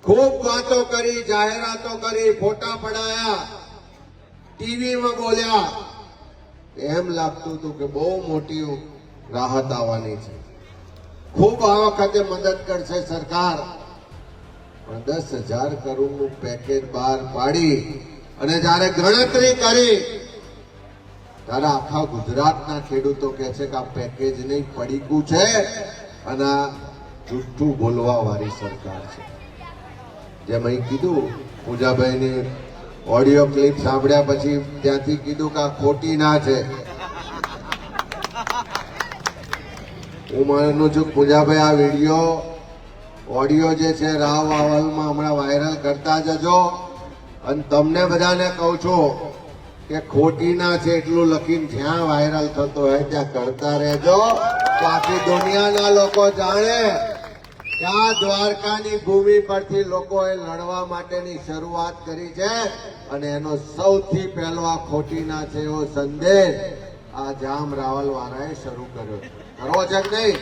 खूब बातों करी, जाहेरातों करी, फोटा पड़ाया, टीवी में बोल्या, एम लागतुं हतुं के बहु मोटी राहत आववानी छे। खूब आ वखते मदद करशे सरकार, पण 10,000 करोड़नुं पेकेज बहार पाड़ी अने ज्यारे गणतरी करी त्यारे आखा गुजरातना खेडूतो कहे छे के आ पेकेज नहीं पड़ीकું छे अने आ जूठું बोलवा वाली सरकार छे। जेम અહીં કીધું પૂજાભાઈની ઓડિયો ક્લિપ સાંભળ્યા પછી ત્યાંથી કીધું કે આ ખોટી ના છે। હું માનું છું પૂજાભાઈ આ વિડિયો ઓડિયો જે છે રાવ વાવલમાં હમણાં વાયરલ કરતા જજો અને તમને બધાને કહું છું કે ખોટી ના છે એટલું લખીને જ્યાં વાયરલ થતો હોય ત્યાં કરતા રહેજો તો આખી દુનિયાના લોકો જાણે કે આ દ્વારકાની ભૂમિ પરથી લોકોએ લડવા માટેની શરૂઆત કરી છે અને એનો સૌથી પહેલો આ ખોટી ના છે એવો સંદેશ આ જામ રાવલ વાળાએ શરૂ કર્યો છે। કરવો છે કે નહીં?